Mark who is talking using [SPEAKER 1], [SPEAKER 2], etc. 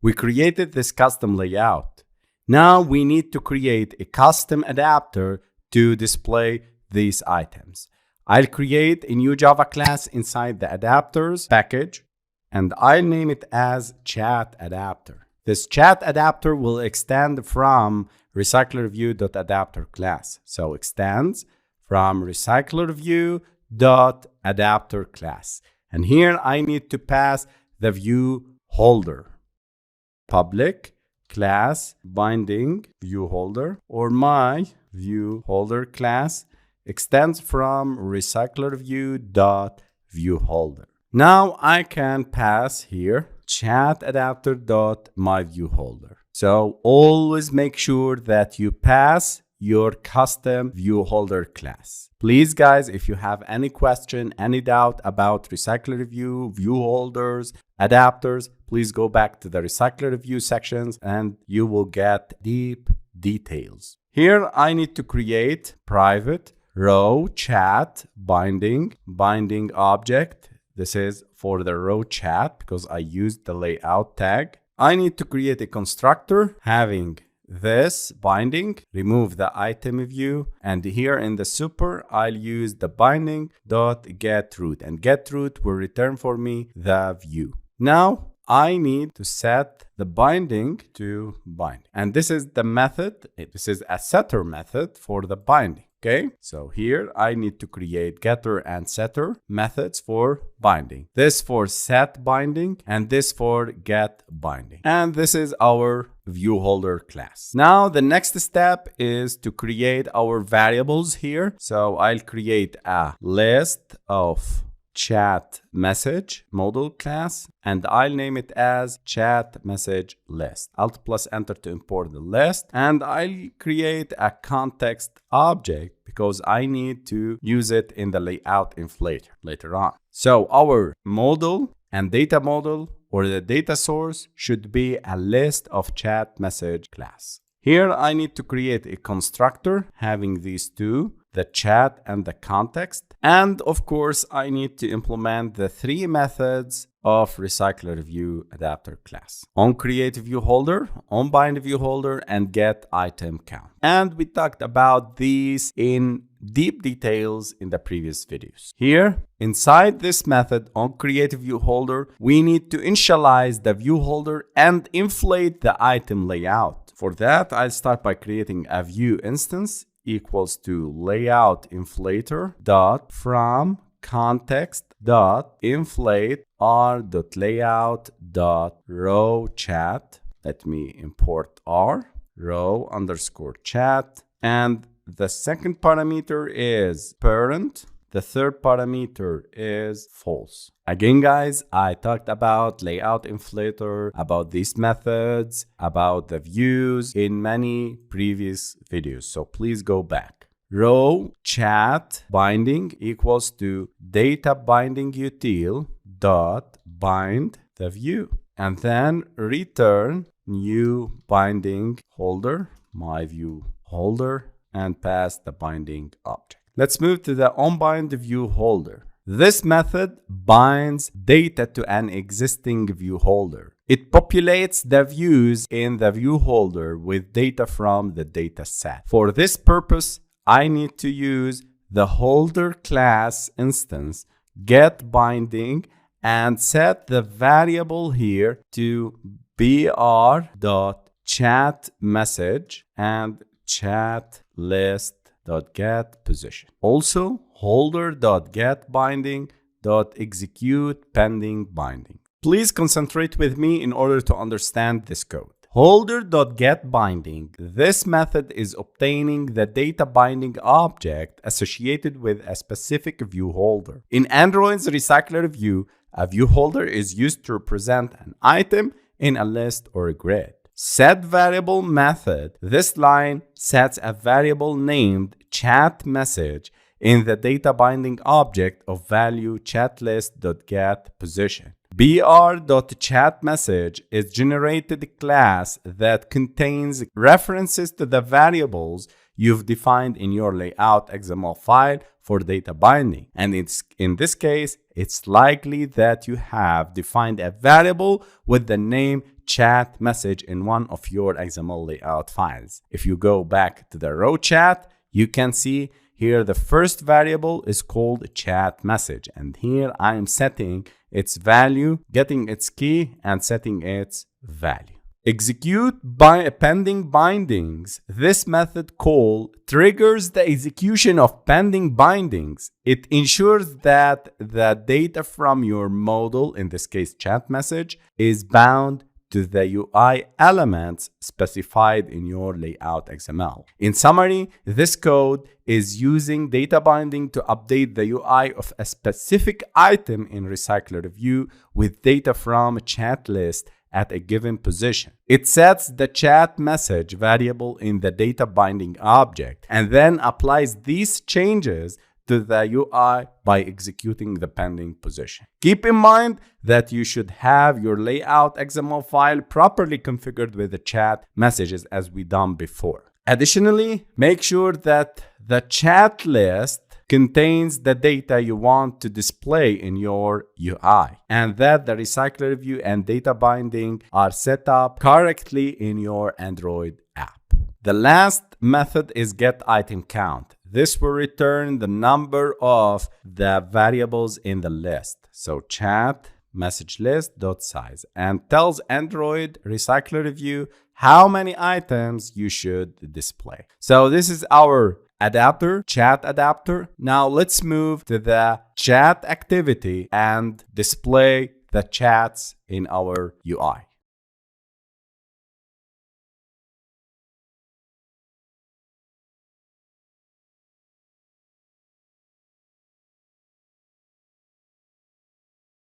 [SPEAKER 1] We created this custom layout. Now we need to create a custom adapter to display these items. I'll create a new Java class inside the adapters package, and I'll name it as chat adapter. This chat adapter will extend from RecyclerView.adapter class. So extends from RecyclerView.adapter class. And here I need to pass the view holder. Public class binding view holder, or my view holder class extends from RecyclerView.viewHolder. Now I can pass here chat adapter.myViewHolder. So always make sure that you pass your custom view holder class. Please guys, if you have any question, any doubt about RecyclerView, view holders, adapters, please go back to the RecyclerView sections and you will get deep details. Here I need to create private row chat binding object. This is for the row chat because I used the layout tag. I need to create a constructor having this binding, remove the item view, and here in the super I'll use the binding.getRoot, and getRoot will return for me the view. Now I need to set the binding to binding, and this is the method. This is a setter method for the binding. Okay, so here I need to create getter and setter methods for binding. This for set binding and this for get binding. And this is our view holder class. Now the next step is to create our variables here. So I'll create a list of chat message model class, and I'll name it as chat message list. Alt plus enter to import the list, and I'll create a context object because I need to use it in the layout inflator later on. So our model and data model, or the data source, should be a list of chat message class. Here I need to create a constructor having these two, the chat and the context. And of course, I need to implement the three methods of RecyclerView Adapter class: onCreateViewHolder, onBindViewHolder, and getItemCount. And we talked about these in deep details in the previous videos. Here, inside this method, onCreateViewHolder, we need to initialize the view holder and inflate the item layout. For that, I'll start by creating a view instance equals to layout inflator dot from context dot inflate r dot layout dot row chat. Let me import r row underscore chat, and the second parameter is parent. The third parameter is false. Again, guys, I talked about layout inflator, about these methods, about the views in many previous videos. So please go back. Row chat binding equals to data binding util dot bind the view, and then return new binding holder, my view holder, and pass the binding object. Let's move to the onBindViewHolder. This method binds data to an existing view holder. It populates the views in the view holder with data from the data set. For this purpose, I need to use the holder class instance getBinding and set the variable here to br.chatMessage and chatList.getPosition. Also, holder.getBinding.execute pending binding. Please concentrate with me in order to understand this code. Holder.getBinding. This method is obtaining the data binding object associated with a specific view holder. In Android's RecyclerView, a view holder is used to represent an item in a list or a grid. Set variable method. This line sets a variable named chat message in the data binding object of value chatlist.getPosition. br.chatMessage is generated class that contains references to the variables you've defined in your layout XML file for data binding. And in this case, it's likely that you have defined a variable with the name chat message in one of your XML layout files. If you go back to the raw chat, you can see here the first variable is called chat message. And here I am setting its value, getting its key, and setting its value. Execute by pending bindings. This method call triggers the execution of pending bindings. It ensures that the data from your model, in this case chat message, is bound to the UI elements specified in your layout XML. In summary, this code is using data binding to update the UI of a specific item in RecyclerView with data from a chat list at a given position. It sets the chat message variable in the data binding object and then applies these changes to the UI by executing the pending position. Keep in mind that you should have your layout XML file properly configured with the chat messages as we done before. Additionally, make sure that the chat list contains the data you want to display in your UI and that the RecyclerView and data binding are set up correctly in your Android app. The last method is getItemCount. This will return the number of the variables in the list. So chat message list.size and tells Android RecyclerView how many items you should display. So this is our adapter, chat adapter. Now let's move to the chat activity and display the chats in our UI.